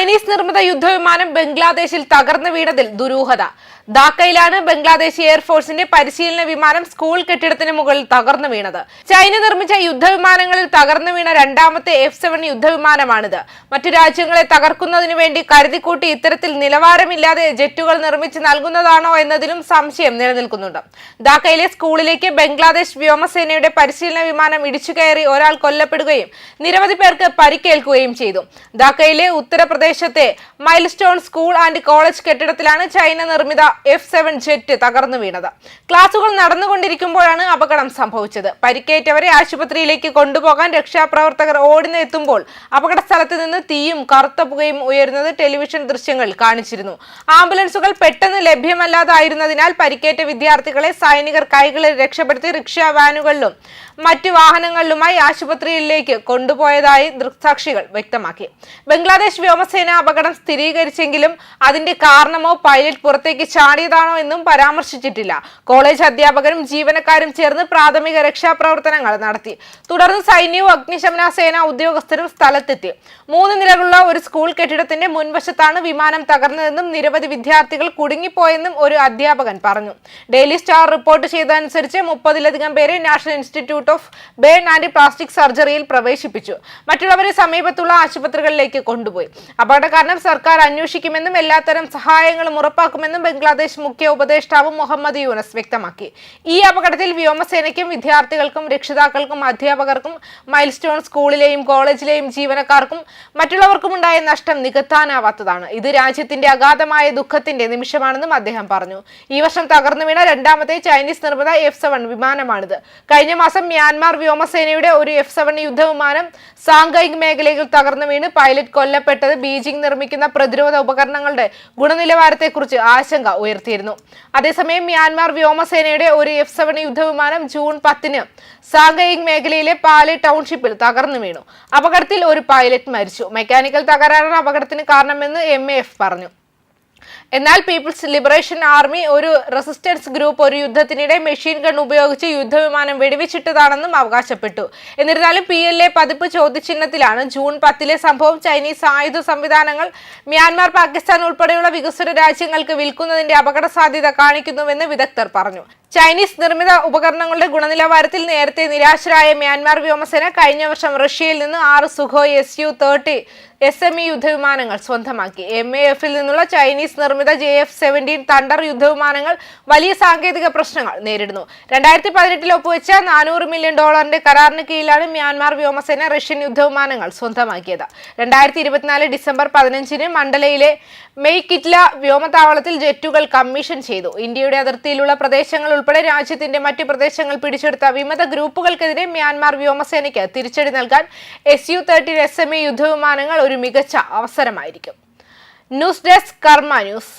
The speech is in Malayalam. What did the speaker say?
ചൈനീസ് നിർമ്മിത യുദ്ധവിമാനം ബംഗ്ലാദേശിൽ തകർന്നു വീണതിൽ ദുരൂഹത. ധാക്കയിലാണ് ബംഗ്ലാദേശ് എയർഫോഴ്സിന്റെ പരിശീലന വിമാനം സ്കൂൾ കെട്ടിടത്തിന് മുകളിൽ തകർന്നു വീണത്. ചൈന നിർമ്മിച്ച യുദ്ധവിമാനങ്ങളിൽ തകർന്നു വീണ രണ്ടാമത്തെ F-7 യുദ്ധവിമാനമാണിത്. മറ്റു രാജ്യങ്ങളെ തകർക്കുന്നതിനു വേണ്ടി കരുതിക്കൂട്ടി ഇത്തരത്തിൽ നിലവാരമില്ലാതെ ജെറ്റുകൾ നിർമ്മിച്ച് നൽകുന്നതാണോ എന്നതിലും സംശയം നിലനിൽക്കുന്നുണ്ട്. ധാക്കയിലെ സ്കൂളിലേക്ക് ബംഗ്ലാദേശ് വ്യോമസേനയുടെ പരിശീലന വിമാനം ഇടിച്ചുകയറി ഒരാൾ കൊല്ലപ്പെടുകയും നിരവധി പേർക്ക് പരിക്കേൽക്കുകയും ചെയ്തു. ധാക്കയിലെ ഉത്തർപ്രദേശത്തെ മൈൽസ്റ്റോൺ സ്കൂൾ ആൻഡ് കോളേജ് കെട്ടിടത്തിലാണ് ചൈന നിർമ്മിത F-7 ജെറ്റ് തകർന്നു വീണത്. ക്ലാസുകൾ നടന്നുകൊണ്ടിരിക്കുമ്പോഴാണ് അപകടം സംഭവിച്ചത്. പരിക്കേറ്റവരെ ആശുപത്രിയിലേക്ക് കൊണ്ടുപോകാൻ രക്ഷാപ്രവർത്തകർ ഓടിനെത്തുമ്പോൾ അപകട സ്ഥലത്ത് നിന്ന് തീയും കറുത്ത പുകയും ഉയരുന്നത് ടെലിവിഷൻ ദൃശ്യങ്ങൾ കാണിച്ചിരുന്നു. ആംബുലൻസുകൾ പെട്ടെന്ന് ലഭ്യമല്ലാതായിരുന്നതിനാൽ പരിക്കേറ്റ വിദ്യാർത്ഥികളെ സൈനികർ കൈകളിൽ രക്ഷപ്പെടുത്തി റിക്ഷാ വാനുകളിലും മറ്റു വാഹനങ്ങളിലുമായി ആശുപത്രിയിലേക്ക് കൊണ്ടുപോയതായി ദൃക്സാക്ഷികൾ വ്യക്തമാക്കി. ബംഗ്ലാദേശ് വ്യോമസേന അപകടം സ്ഥിരീകരിച്ചെങ്കിലും അതിന്റെ കാരണമോ പൈലറ്റ് പുറത്തേക്ക് ചാടിയതാണോ എന്നും പരാമർശിച്ചിട്ടില്ല. കോളേജ് അധ്യാപകരും ജീവനക്കാരും ചേർന്ന് പ്രാഥമിക രക്ഷാപ്രവർത്തനങ്ങൾ നടത്തി. തുടർന്ന് സൈന്യവും അഗ്നിശമന സേന ഉദ്യോഗസ്ഥരും സ്ഥലത്തെത്തി. 3 നിലകളുള്ള ഒരു സ്കൂൾ കെട്ടിടത്തിന്റെ മുൻവശത്താണ് വിമാനം തകർന്നതെന്നും നിരവധി വിദ്യാർത്ഥികൾ കുടുങ്ങിപ്പോയെന്നും ഒരു അധ്യാപകൻ പറഞ്ഞു. ഡെയിലി സ്റ്റാർ റിപ്പോർട്ട് ചെയ്തതനുസരിച്ച് 30-ലധികം പേരെ National Institute of Burn and Plastic സർജറിയിൽ പ്രവേശിപ്പിച്ചു. മറ്റുള്ളവരെ സമീപത്തുള്ള ആശുപത്രികളിലേക്ക് കൊണ്ടുപോയി. അപകട കാരണം സർക്കാർ അന്വേഷിക്കുമെന്നും എല്ലാത്തരം സഹായങ്ങളും ഉറപ്പാക്കുമെന്നും ബംഗ്ലാദേശ് മുഖ്യ ഉപദേഷ്ടാവ് മുഹമ്മദ് യൂനസ് വ്യക്തമാക്കി. ഈ അപകടത്തിൽ വ്യോമസേനയ്ക്കും വിദ്യാർത്ഥികൾക്കും രക്ഷിതാക്കൾക്കും അധ്യാപകർക്കും മൈൽസ്റ്റോൺ സ്കൂളിലെയും കോളേജിലെയും ജീവനക്കാർക്കും മറ്റുള്ളവർക്കുമുണ്ടായ നഷ്ടം നികത്താനാവാത്തതാണ്. ഇത് രാജ്യത്തിന്റെ അഗാധമായ ദുഃഖത്തിന്റെ നിമിഷമാണെന്നും അദ്ദേഹം പറഞ്ഞു. ഈ വർഷം തകർന്നു വീണ രണ്ടാമത്തെ ചൈനീസ് നിർമ്മിത F-7 വിമാനമാണിത്. കഴിഞ്ഞ മാസം മ്യാൻമാർ വ്യോമസേനയുടെ ഒരു F-7 യുദ്ധവിമാനം സാംഗൈങ് മേഖലയിൽ തകർന്നു വീണ് പൈലറ്റ് കൊല്ലപ്പെട്ടത് ബീജിംഗ് നിർമ്മിക്കുന്ന പ്രതിരോധ ഉപകരണങ്ങളുടെ ഗുണനിലവാരത്തെക്കുറിച്ച് ആശങ്ക ഉയർത്തിയിരുന്നു. അതേസമയം മ്യാൻമാർ വ്യോമസേനയുടെ ഒരു F-7 യുദ്ധവിമാനം ജൂൺ 10-ന് സാംഗൈങ് മേഖലയിലെ പാലെ ടൗൺഷിപ്പിൽ തകർന്നു വീണു. അപകടത്തിൽ ഒരു പൈലറ്റ് മരിച്ചു. മെക്കാനിക്കൽ തകരാറാണ് അപകടത്തിന് കാരണമെന്ന് MAF പറഞ്ഞു. എന്നാൽ പീപ്പിൾസ് ലിബറേഷൻ ആർമി ഒരു റെസിസ്റ്റൻസ് ഗ്രൂപ്പ് ഒരു യുദ്ധത്തിനിടെ മെഷീൻ ഗൺ ഉപയോഗിച്ച് യുദ്ധവിമാനം വെടിവെച്ചിട്ടതാണെന്നും അവകാശപ്പെട്ടു. എന്നിരുന്നാലും PLA പതിപ്പ് ചോദ്യചിഹ്നത്തിലാണ്. ജൂൺ 10-ലെ സംഭവം ചൈനീസ് ആയുധ സംവിധാനങ്ങൾ മ്യാൻമാർ, പാകിസ്ഥാൻ ഉൾപ്പെടെയുള്ള വികസ്വര രാജ്യങ്ങൾക്ക് വിൽക്കുന്നതിന്റെ അപകട സാധ്യത കാണിക്കുന്നുവെന്ന് വിദഗ്ധർ പറഞ്ഞു. ചൈനീസ് നിർമ്മിത ഉപകരണങ്ങളുടെ ഗുണനിലവാരത്തിൽ നേരത്തെ നിരാശരായ മ്യാൻമാർ വ്യോമസേന കഴിഞ്ഞ വർഷം റഷ്യയിൽ നിന്ന് 6 സുഖോയ് Su-30 SME യുദ്ധവിമാനങ്ങൾ സ്വന്തമാക്കി. MAF-ൽ നിന്നുള്ള ചൈനീസ് നിർമ്മിത JF-17 തണ്ടർ യുദ്ധവിമാനങ്ങൾ വലിയ സാങ്കേതിക പ്രശ്നങ്ങൾ നേരിടുന്നു. 2018-ൽ ഒപ്പുവെച്ച $400 മില്യൺ കരാറിന് കീഴിലാണ് മ്യാൻമാർ വ്യോമസേന റഷ്യൻ യുദ്ധവിമാനങ്ങൾ സ്വന്തമാക്കിയത്. 2024 ഡിസംബർ 15-ന് മണ്ഡലയിലെ മെയ്കിറ്റ്ല വ്യോമതാവളത്തിൽ ജെറ്റുകൾ കമ്മീഷൻ ചെയ്തു. ഇന്ത്യയുടെ അതിർത്തിയിലുള്ള പ്രദേശങ്ങൾ ഉൾപ്പെടെ രാജ്യത്തിന്റെ മറ്റു പ്രദേശങ്ങൾ പിടിച്ചെടുത്ത വിമത ഗ്രൂപ്പുകൾക്കെതിരെ മ്യാൻമാർ വ്യോമസേനയ്ക്ക് തിരിച്ചടി നൽകാൻ Su-30 SME യുദ്ധവിമാനങ്ങൾ ഒരു മികച്ച അവസരമായിരിക്കും. ന്യൂസ് ഡെസ്ക് കർമ്മ ന്യൂസ്.